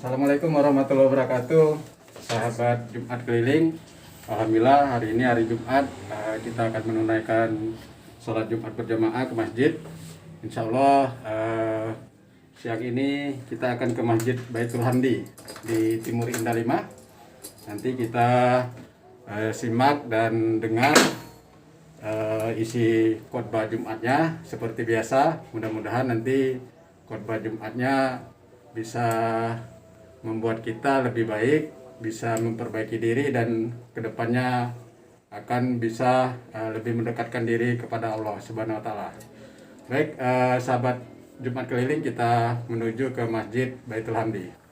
Assalamualaikum warahmatullahi wabarakatuh, sahabat Jumat Keliling. Alhamdulillah hari ini hari Jumat, kita akan menunaikan sholat Jumat berjamaah ke masjid. Insya Allah siang ini kita akan ke Masjid Baitul Hamdi di Timur Indah 5. Nanti kita simak dan dengar isi khotbah Jumatnya seperti biasa. Mudah-mudahan nanti khotbah Jumatnya bisa membuat kita lebih baik, bisa memperbaiki diri, dan kedepannya akan bisa lebih mendekatkan diri kepada Allah Subhanahu Wa Taala. Baik, sahabat Jumat Keliling, kita menuju ke Masjid Baitul Hamdi.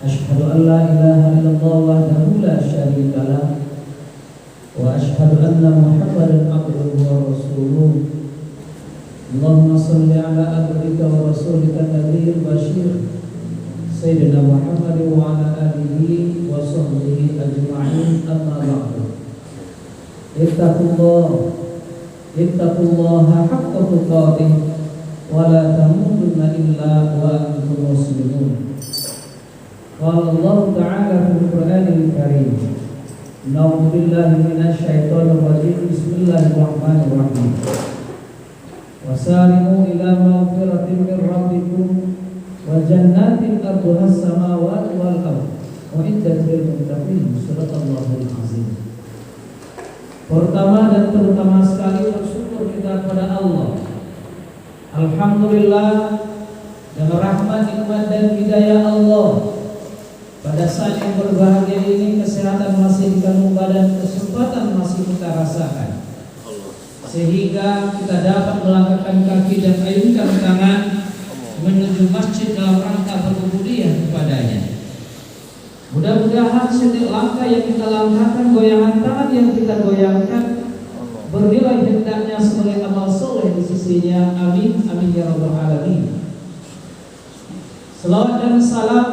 أشهد أن لا إله إلا الله وحده لا شريك له وأشهد أن محمدا عبده ورسوله اللهم صل على عبدك ورسولك النبي البشير سيدنا محمد وعلى آله وصحبه أجمعين أما بعد اتقوا الله حق تقاته ولا تموتن إلا وأنتم مسلمون. قال الله تعالى في القرآن الكريم نعوذ بالله من الشيطان الرجيم بسم الله الرحمن الرحيم وسارعوا إلى مغفرة من ربكم وجنات أرضها السماوات والأرض وعدت للمتقين. Surah Al-Azim. Pertama dan terutama sekali bersyukur kita kepada Allah. Alhamdulillah, dengan rahmat, nikmat dan hidayah Allah, pada saat yang berbahagia ini kesehatan masih di kandung badan, kesempatan masih kita rasakan, sehingga kita dapat melangkahkan kaki dan ayunkan tangan menuju masjid dalam rangka berubudiyah kepadanya. Mudah-mudahan setiap langkah yang kita langkahkan, goyangan tangan yang kita goyangkan, bernilai hendaknya sebagai amal soleh di sisinya. Amin, amin ya rabbal alamin. Selawat dan salam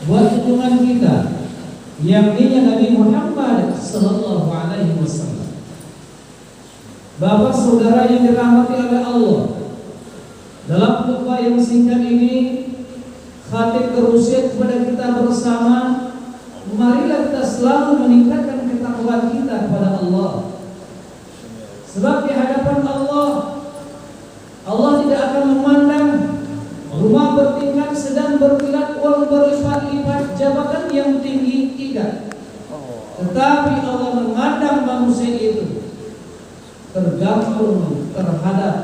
buat junjungan kita yang dinya Nabi Muhammad sallallahu alaihi wasallam. Bapak saudara yang dirahmati oleh Allah, dalam khutbah yang singkat ini khatib berusia kepada kita bersama, marilah kita selalu meningkatkan ketakwaan kita kepada Allah. Sebab di hadapan Allah, Allah tidak akan memandang rumah bertingkat sedang berkilat uang berlipat-lipat jabatan yang tinggi, tidak. Tetapi Allah memandang manusia itu tergantung terhadap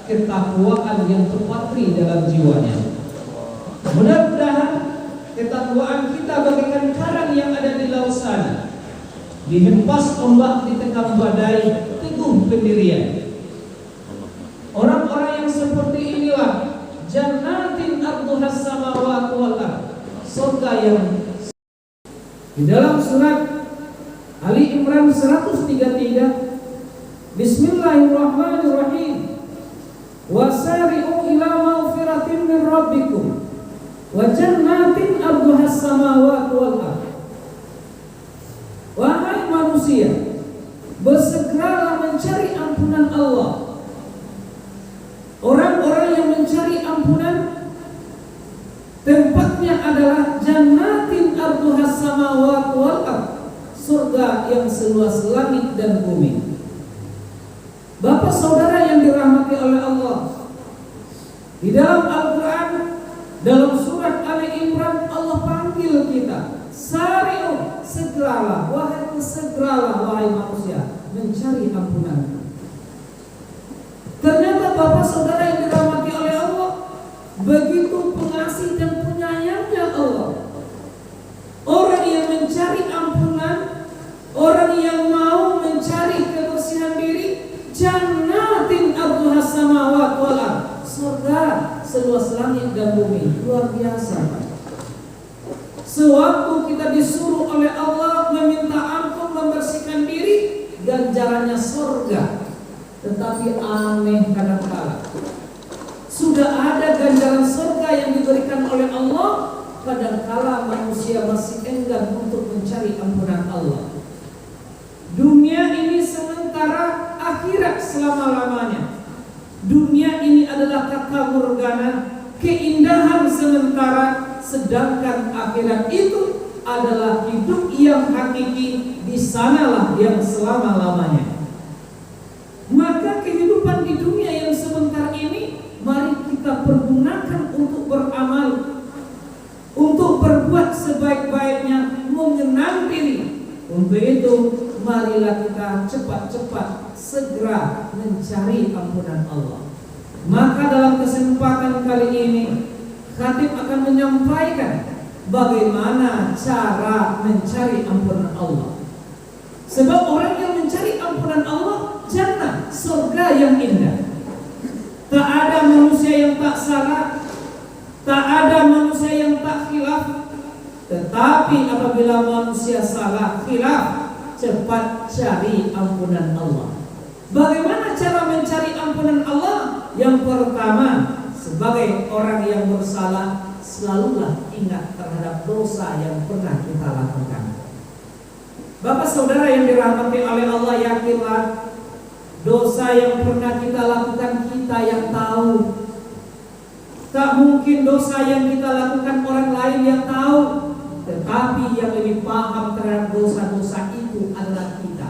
ketakwaan yang terpatri dalam jiwanya. Mudah-mudahan ketakwaan kita bagaikan karang yang ada di laut sana, dihempas ombak di tengah badai, teguh pendirian. Orang-orang yang seperti inilah jannatin arduhas samawati wal ardh, surga yang di dalam surat Ali Imran 133, Bismillahirrahmanirrahim, wasari'u ila maghfiratin min rabbikum wa jannatin arduhas samawati wal ardh. Wahai manusia, bersegeralah mencari ampunan Allah. Orang-orang yang mencari ampunan tempatnya adalah jannatin arduhas samawati wal ardh, surga yang seluas langit dan bumi. Bapak saudara yang dirahmati oleh Allah, di dalam Al-Quran, dalam surat Ali Imran, Allah panggil kita, sari'u, segeralah, wahai manusia, mencari ampunan. Ternyata Bapak saudara yang dirahmati oleh Allah, begitu pengasih dan penyayangnya Allah. Orang yang mencari ampunan orang yang mau mencari kebersihan diri, jannatin arduha samawati wal ardh, surga seluas langit dan bumi. Luar biasa, Pak. Sewaktu kita disuruh oleh Allah meminta ampun, membersihkan diri, ganjarannya surga. Tetapi aneh kadangkala sudah ada ganjaran surga yang diberikan oleh Allah, kadangkala manusia masih enggan untuk mencari ampunan Allah. Dunia ini sementara, akhirat selama-lamanya. Dunia ini adalah kata murgana, keindahan sementara, sedangkan akhirat itu adalah hidup yang hakiki, di sanalah yang selama-lamanya. Maka kehidupan di dunia yang sebentar ini, mari kita pergunakan untuk beramal, untuk berbuat sebaik-baiknya, mengenang diri. Untuk itu, marilah kita cepat-cepat segera mencari ampunan Allah. Maka dalam kesempatan kali ini, khatib akan menyampaikan bagaimana cara mencari ampunan Allah. Sebab orang yang mencari ampunan Allah, jannah, surga yang indah. Tak ada manusia yang tak salah, tak ada manusia yang tak khilaf. Tetapi apabila manusia salah, khilaf, cepat cari ampunan Allah. Bagaimana cara mencari ampunan Allah? Yang pertama, sebagai orang yang bersalah, selalulah ingat terhadap dosa yang pernah kita lakukan. Bapak saudara yang dirahmati oleh Allah, yakinlah dosa yang pernah kita lakukan kita yang tahu. Tak mungkin dosa yang kita lakukan orang lain yang tahu. Tetapi yang lebih paham terhadap dosa-dosa itu adalah kita.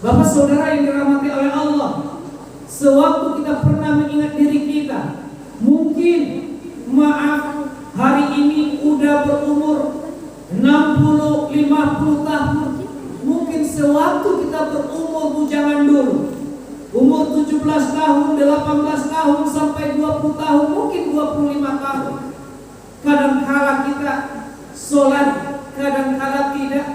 Bapak saudara yang dirahmati oleh Allah, sewaktu kita pernah mengingat diri kita, mungkin maaf hari ini udah berumur 60, 50 tahun. Mungkin sewaktu kita berumur bujangan dulu, umur 17 tahun, 18 tahun sampai 20 tahun, mungkin 25 tahun. Kadangkala kita sholat, kadangkala tidak.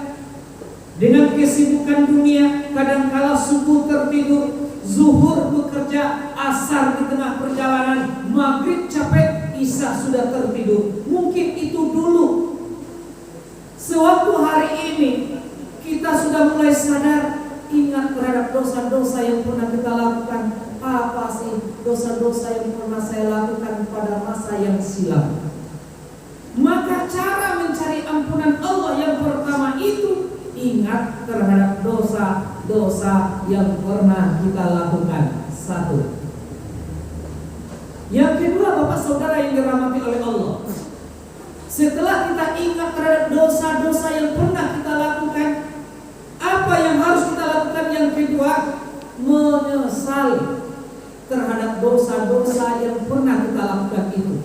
Dengan kesibukan dunia, kadangkala subuh tertidur, zuhur bekerja, asar di tengah perjalanan, maghrib capek, isya sudah tertidur. Mungkin itu dulu. Sewaktu hari ini kita sudah mulai sadar, ingat terhadap dosa-dosa yang pernah kita lakukan. Apa sih dosa-dosa yang pernah saya lakukan pada masa yang silam? Maka cara mencari ampunan Allah yang pertama itu, ingat terhadap dosa-dosa yang pernah kita lakukan. Satu. Yang kedua, Bapak saudara yang dirahmati oleh Allah, setelah kita ingat terhadap dosa-dosa yang pernah kita lakukan, apa yang harus kita lakukan? Yang kedua, menyesal terhadap dosa-dosa yang pernah kita lakukan itu.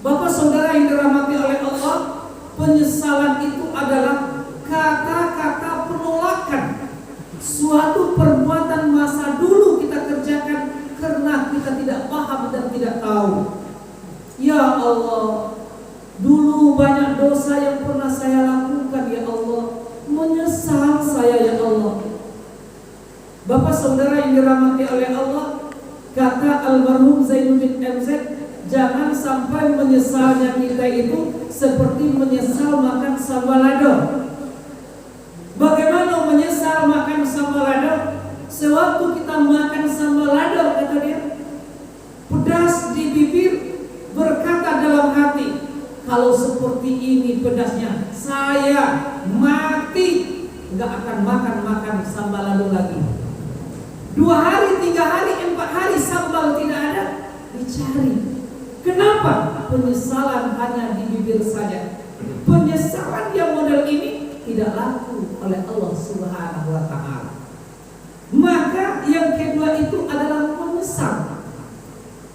Bapak saudara yang dirahmati oleh Allah, penyesalan itu adalah kata-kata penolakan suatu perbuatan masa dulu kita kerjakan karena kita tidak paham dan tidak tahu. Ya Allah, dulu banyak dosa yang pernah saya lakukan, ya Allah, menyesal saya, ya Allah. Bapak saudara yang dirahmati oleh Allah, kata almarhum Zainuddin MZ, jangan sampai menyesalnya kita itu seperti menyesal makan sambal lado. Bagaimana menyesal makan sambal lado? Sewaktu kita makan sambal lado, kata dia, pedas di bibir, berkata dalam hati, kalau seperti ini pedasnya, saya mati, nggak akan makan sambal lado lagi. 2 hari, 3 hari, 4 hari sambal tidak ada, dicari. Kenapa? Penyesalan hanya di bibir saja. Penyesalan yang model ini tidak laku oleh Allah Subhanahu wa Ta'ala. Maka yang kedua itu adalah menyesal.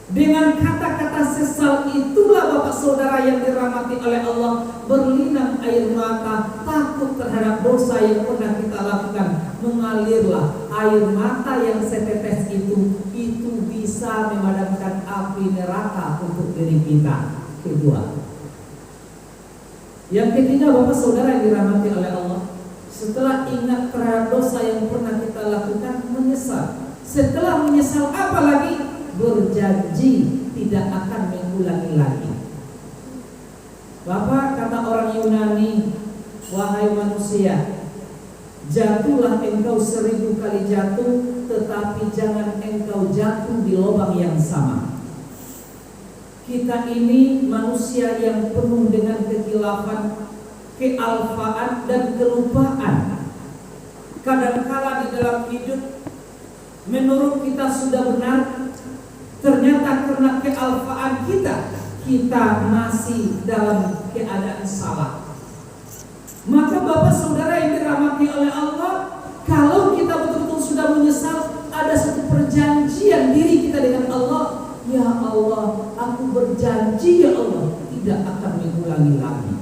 Dengan kata-kata sesal itulah Bapak saudara yang dirahmati oleh Allah, berlinang air mata, takut terhadap dosa yang pernah kita lakukan. Mengalirlah air mata yang setetes itu bisa memadamkan api neraka untuk diri kita. Kedua. Yang ketiga, Bapak saudara yang dirahmati oleh Allah, Setelah ingat terhadap dosa yang pernah kita lakukan, menyesal. Setelah menyesal, apa lagi? Berjanji tidak akan mengulangi lagi. Bapak, kata orang Yunani, wahai manusia, jatuhlah engkau 1000 kali jatuh, tetapi jangan engkau jatuh di lubang yang sama. Kita ini manusia yang penuh dengan kehilafan, kealfaan dan kelupaan. Kadangkala di dalam hidup menurut kita sudah benar, ternyata karena kealfaan kita masih dalam keadaan salah. Maka Bapak Saudara yang dirahmati oleh Allah, kalau kita betul-betul sudah menyesal, ada satu perjanjian diri kita dengan Allah. Ya Allah, aku berjanji ya Allah tidak akan mengulangi lagi.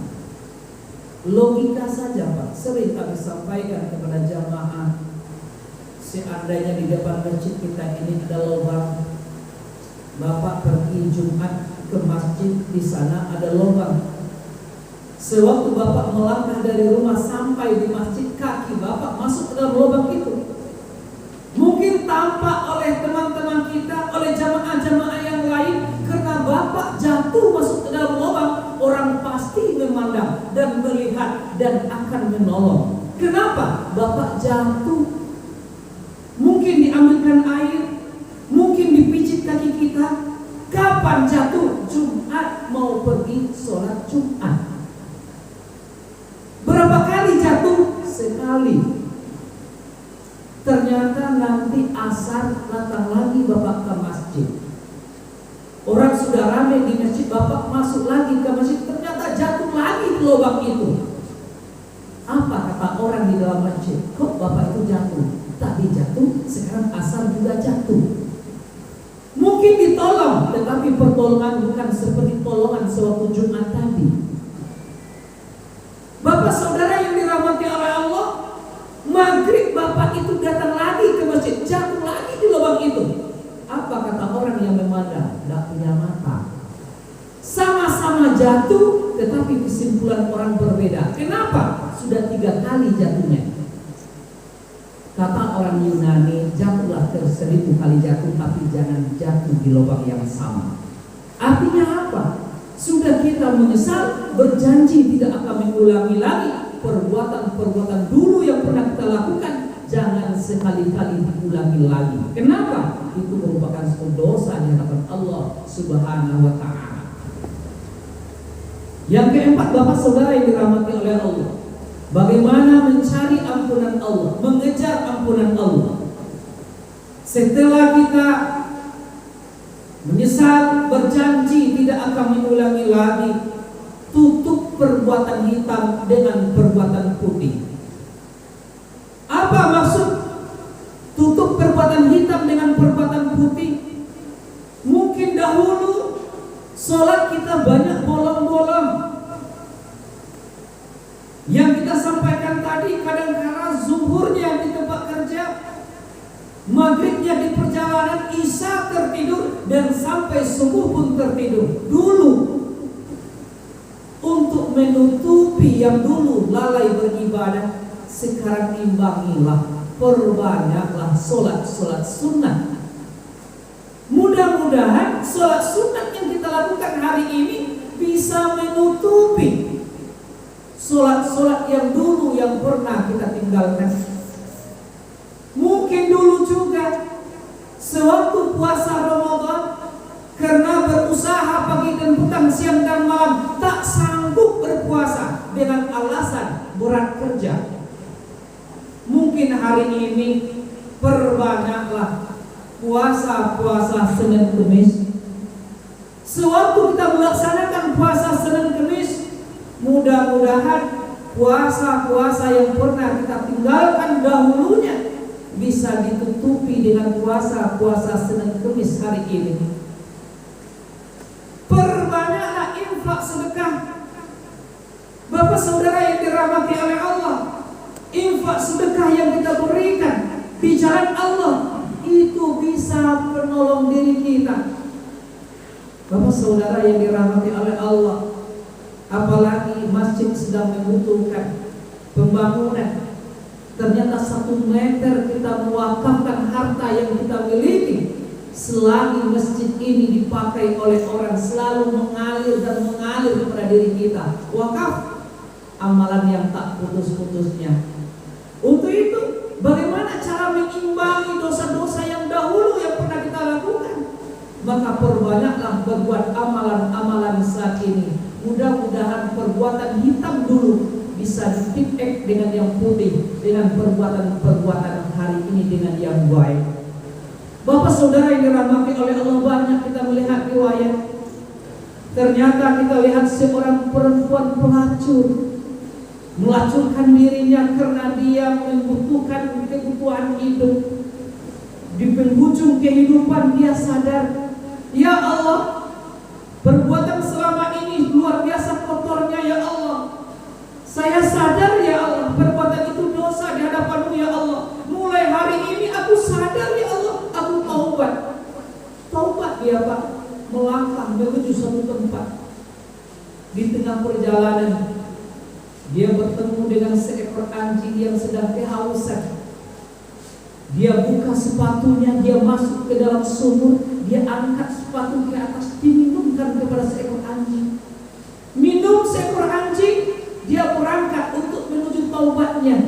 Logika saja Pak, sering kami sampaikan kepada jamaah. Seandainya di depan masjid kita ini ada lubang, Bapak pergi Jumat ke masjid, di sana ada lubang. Sewaktu Bapak melangkah dari rumah sampai di masjid, kaki Bapak masuk ke dalam lubang itu. Mungkin tampak oleh teman-teman kita, oleh jamaah-jamaah yang lain, karena Bapak jatuh masuk ke dalam lubang, orang pasti memandang dan melihat dan akan menolong. Kenapa? Bapak jatuh, mungkin diambilkan air, mungkin dipijit kaki kita. Kapan jatuh? Jumat mau pergi sholat Jumat. Berapa kali jatuh? Sekali. Ternyata nanti asar datang lagi Bapak ke masjid. Orang sudah ramai di masjid, Bapak masuk lagi ke masjid, ternyata jatuh lagi di lubang itu. Apa kata orang di dalam masjid? Kok Bapak itu jatuh? Tadi jatuh, sekarang asar juga jatuh. Mungkin ditolong, tetapi pertolongan bukan seperti tolongan sewaktu Jumat tadi. Bapak Saudara yang dirahmati oleh Allah, maghrib Bapak itu datang lagi ke masjid, jatuh lagi di lubang itu. Apa kata orang yang memandang? Tidak punya mata. Sama-sama jatuh, tetapi kesimpulan orang berbeda. Kenapa? Sudah 3 kali jatuhnya. Kata orang Yunani, jatuhlah 1000 kali jatuh, tapi jangan jatuh di lubang yang sama. Artinya apa? Sudah kita menyesal, berjanji tidak akan mengulangi lagi perbuatan-perbuatan dulu yang pernah kita lakukan, jangan sekali-kali diulangi lagi. Kenapa? Itu merupakan suatu dosa di hadapan Allah Subhanahu wa ta'ala. Yang keempat, Bapak Saudara yang dirahmati oleh Allah, bagaimana mencari ampunan Allah, mengejar ampunan Allah. Setelah kita menyesal, berjanji tidak akan mengulangi lagi, tutup perbuatan hitam dengan perbuatan putih. Apa maksud tutup perbuatan hitam dengan perbuatan putih? Mungkin dahulu sholat kita banyak bolong-bolong. Yang kita sampaikan tadi, kadang-kadang zuhurnya di tempat kerja, maghribnya di perjalanan, isya tertidur, dan sampai subuh pun tertidur. Dulu untuk menutupi yang dulu lalai beribadah, sekarang imbangilah, perbanyaklah sholat sunnah. Mudah-mudahan sholat sunnah yang kita lakukan hari ini bisa menutupi sholat-sholat yang dulu yang pernah kita tinggalkan. Mungkin dulu juga sewaktu puasa Ramadan, karena berusaha pagi dan petang, siang dan malam, tak sanggup berpuasa dengan alasan berat kerja. Mungkin hari ini perbanyaklah puasa Senin Kemis. Sewaktu kita melaksanakan puasa Senin Kemis, mudah-mudahan puasa-puasa yang pernah kita tinggalkan dahulunya bisa ditutupi dengan puasa Senin Kemis hari ini. Perbanyaklah infak sedekah. Bapak Saudara yang dirahmati oleh Allah, infak sedekah yang kita berikan di jalan Allah itu bisa menolong diri kita. Bapak Saudara yang dirahmati oleh Allah, apalagi masjid sedang membutuhkan pembangunan, Ternyata 1 meter kita mewakafkan harta yang kita miliki, selagi masjid ini dipakai oleh orang selalu mengalir dan mengalir kepada diri kita. Wakaf, amalan yang tak putus-putusnya. Untuk itu, bagaimana cara mengimbangi dosa-dosa yang dahulu yang pernah kita lakukan? Maka perbanyaklah berbuat amalan-amalan saat ini. Mudah-mudahan perbuatan hitam dulu bisa dipik dengan yang putih, dengan perbuatan hari ini dengan yang baik. Bapak saudara yang dirahmati oleh Allah, banyak kita melihat riwayat. Ternyata kita lihat seorang perempuan pelacur melacurkan dirinya karena dia membutuhkan kebutuhan hidup. Di penghujung kehidupan dia sadar, ya Allah, perbuatan selama ini luar biasa kotornya ya Allah. Saya sadar ya Allah, perbuatan itu dosa di hadapan-Mu ya Allah. Mulai hari ini aku sadar ya Allah, aku taubat. Taubat dia Pak, melangkah menuju suatu tempat. Di tengah perjalanan dia bertemu dengan seekor anjing yang sedang kehausan. Dia buka sepatunya, dia masuk ke dalam sumur, dia angkat sepatu ke atas, diminumkan kepada seekor anjing. Minum seekor anjing, dia berangkat untuk menuju taubatnya.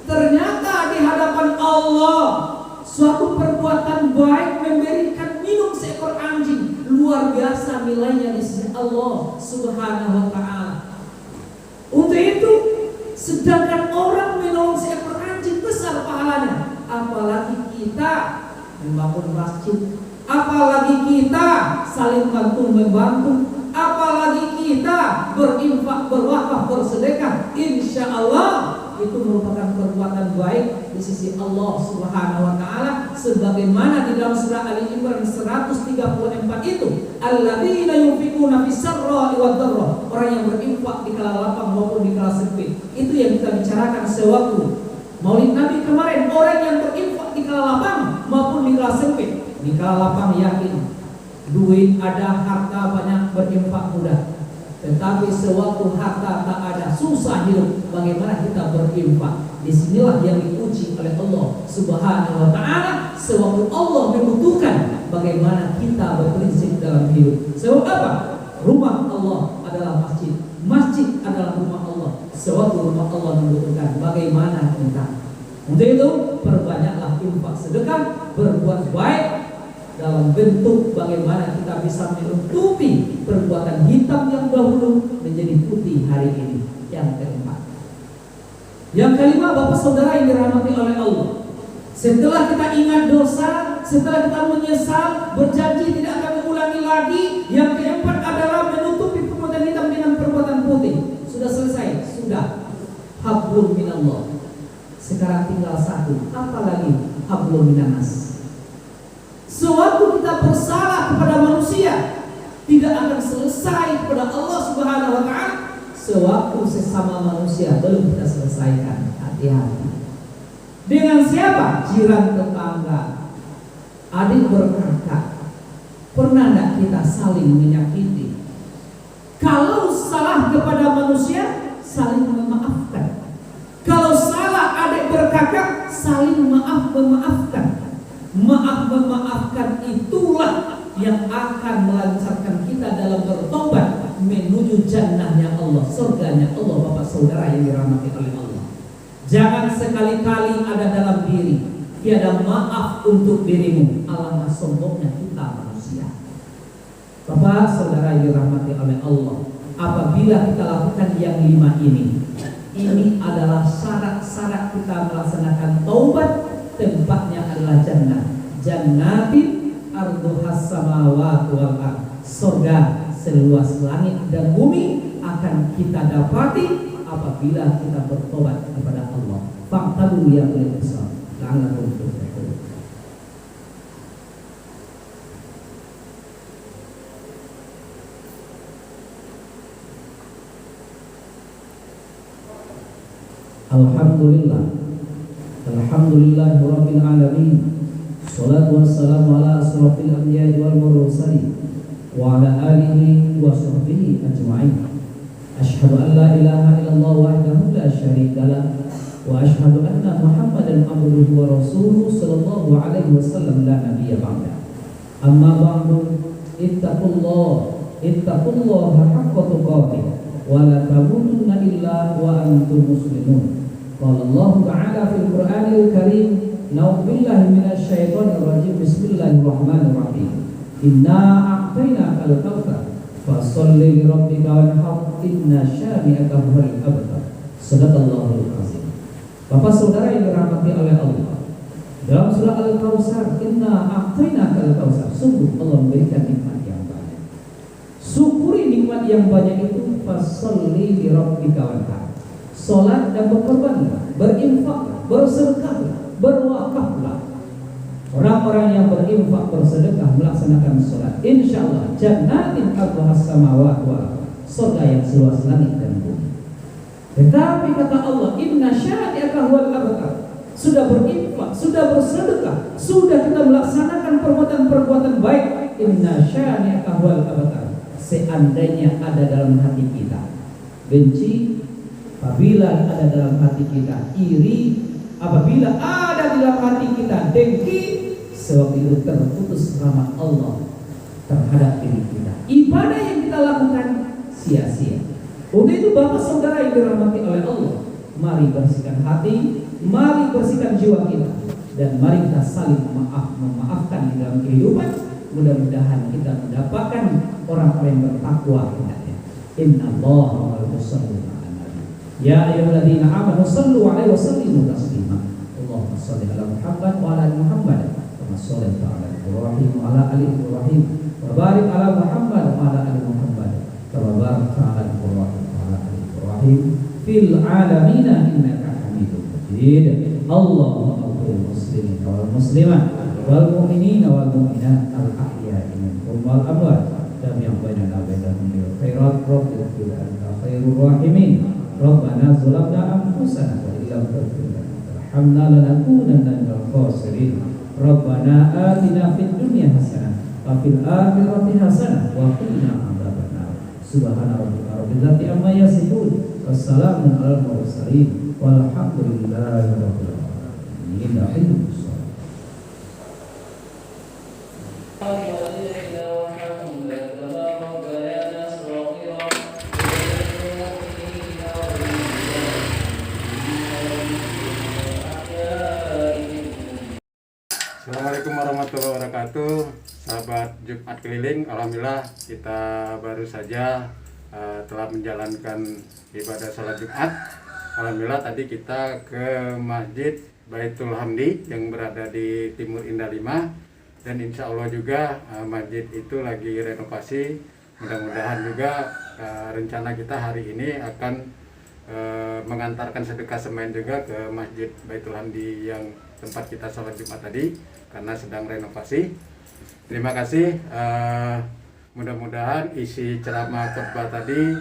Ternyata di hadapan Allah, suatu perbuatan baik memberikan minum seekor anjing luar biasa nilainya di sisi Allah Subhanahu wa Ta'ala. Untuk itu, sedangkan orang menolong seekor anjing besar pahalanya, apalagi kita membangun masjid, apalagi kita saling bantu-membantu, apalagi kita berinfak, berwakaf, bersedekah. Insya Allah itu merupakan perbuatan baik di sisi Allah Subhanahu wa Ta'ala, sebagaimana di dalam surah Ali Imran 134 itu, alladzina yunfiquna fis sarra'i wad dharra, orang yang berinfak di kala lapang maupun di kala sempit. Itu yang kita bicarakan sewaktu Maulid Nabi kemarin, orang yang berinfak di kala lapang maupun di kala sempit. Di kala lapang yakin duit ada, harta banyak, berinfak mudah. Tetapi sewaktu harta tak ada, susah hidup, bagaimana kita berinfak? Disinilah yang diuji oleh Allah Subhanahu wa Ta'ala. Sewaktu Allah membutuhkan, bagaimana kita berprinsip dalam hidup. Sebab apa? Rumah Allah adalah masjid, masjid adalah rumah Allah. Sewaktu rumah Allah membutuhkan, bagaimana kita? Untuk itu, perbanyaklah infak sedekah, berbuat baik dalam bentuk bagaimana kita bisa menutupi perbuatan hitam yang dahulu menjadi putih hari ini. Yang keempat. Yang kelima, Bapak Saudara yang dirahmati oleh Allah, setelah kita ingat dosa, setelah kita menyesal, berjanji tidak akan mengulangi lagi, yang keempat adalah menutupi perbuatan hitam dengan perbuatan putih. Sudah selesai? Sudah. Hablum minallah. Sekarang tinggal satu, apalagi hablum minannas. Sewaktu kita bersalah kepada manusia, tidak akan selesai kepada Allah Subhanahu wa Ta'ala. Sewaktu sesama manusia belum kita selesaikan. Hati-hati. Dengan siapa? Jiran, tetangga, adik berkakak. Pernah tidak kita saling menyakiti? Kalau salah kepada manusia, saling memaafkan. Kalau salah adik berkakak, saling memaafkan. Memaafkan itulah yang akan melancarkan kita dalam bertobat menuju jannahnya Allah, surganya Allah. Bapak Saudara yang dirahmati oleh Allah, jangan sekali-kali ada dalam diri tiada maaf untuk dirimu. Alangkah sombongnya kita manusia. Bapak Saudara yang dirahmati oleh Allah, apabila kita lakukan yang 5 ini adalah syarat-syarat kita melaksanakan taubat. Tempatnya adalah jannah. Jannatin arduhas samawati wal ardh. Surga seluas langit dan bumi akan kita dapati apabila kita bertobat kepada Allah. Faqtalu ya ulil absar la'allakum tuflihun. Alhamdulillah. Alhamdulillahirabbil alamin. Shalatu wassalamu ala asrofil anbiya'i wal mursalin wa ala alihi wa sahbihi ajma'in. Asyhadu an la ilaha illallah wahdahu la syarika lah wa asyhadu anna Muhammadan abduhu wa rasuluhu sallallahu alaihi wasallam la nabiyya ba'da. Amma ba'du, ittaqullaha haqqa tuqatih wa la tamutunna illa wa antum muslimun. Qala Allah ta'ala fil Qur'anil Karim, na'udzu billahi minasy syaithanir rajim. Bismillahirrahmanirrahim. Inna a'tainakal kautsar fasholli li rabbika wanhar inna syani'aka huwal abtar. Shadaqallahul azim. Bapak saudara yang dirahmati oleh Allah, dalam surah Al-Kautsar, inna a'tainakal kautsar, sungguh Allah memberikan nikmat yang banyak. Syukuri nikmat yang banyak itu. Fasholli li rabbika wanhar, salat dan berkorbanlah, berinfak, bersedekahlah, berwakaflah. Orang-orang yang berinfak, bersedekah, melaksanakan sholat, insyaallah jannatin arduhas samawati wal ardh, surga yang seluas langit dan bumi. Tetapi kata Allah, inna syani'aka huwal abtar. Sudah berinfak, sudah bersedekah, sudah kita melaksanakan perbuatan-perbuatan baik, inna syani'aka huwal abtar. Seandainya ada dalam hati kita benci, apabila ada dalam hati kita iri, apabila ada di dalam hati kita dengki, sewaktu itu terputus rahmat Allah terhadap diri kita. Ibadah yang kita lakukan sia-sia. Untuk itu Bapak saudara yang dirahmati oleh Allah, mari bersihkan hati, mari bersihkan jiwa kita, dan mari kita saling memaafkan di dalam kehidupan. Mudah-mudahan kita mendapatkan orang-orang yang bertakwa hendaknya. Innallaha wal musallina ala nabi. Ya ayyuhalladzina amanu sallu alaihi wa sallimu taslima. Allahumma shalli ala Muhammad wa ala ali Muhammad. Sallallahu ala Ibrahim wa ala ali Ibrahim wa barik ala Muhammad wa ala ali Muhammad kama barakta ala Ibrahim wa ala ali Ibrahim fil alamin innaka Hamidum Majid. Allahumma ighfir muslimin wal muslimat wal mu'minin wal mu'minat al ahya'i minhum wal amwat jami'an bainana wa bainahum bil khairat rabbil anta khairur rahimin. Rabbana zalamna anfusana wa illam taghfir lana warhamna lanakunanna minal khasirin. Rabbana atina fid dunya hasanah wa fil akhirati hasanah wa qina adzabannar. Subhana rabbika rabbil izzati amma yasifun, wassalamun alal mursalin, walhamdulillahi rabbil alamin. Assalamualaikum warahmatullahi wabarakatuh. Sahabat Jumat Keliling, alhamdulillah kita baru saja telah menjalankan ibadah salat Jumat. Alhamdulillah tadi kita ke Masjid Baitul Hamdi yang berada di Timur Indah 5, dan insya Allah juga masjid itu lagi renovasi. Mudah-mudahan juga rencana kita hari ini akan mengantarkan sedekah semen juga ke Masjid Baitul Hamdi yang tempat kita sholat Jumat tadi, karena sedang renovasi. Terima kasih. Mudah-mudahan isi ceramah khotbah tadi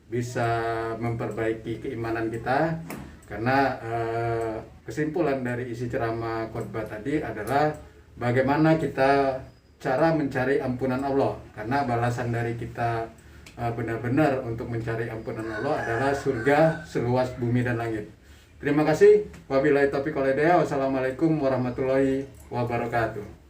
bisa memperbaiki keimanan kita, karena kesimpulan dari isi ceramah khotbah tadi adalah bagaimana kita cara mencari ampunan Allah, karena balasan dari kita benar-benar untuk mencari ampunan Allah adalah surga seluas bumi dan langit. Terima kasih. Wabillahi taufiq wal hidayah. Wassalamualaikum warahmatullahi wabarakatuh.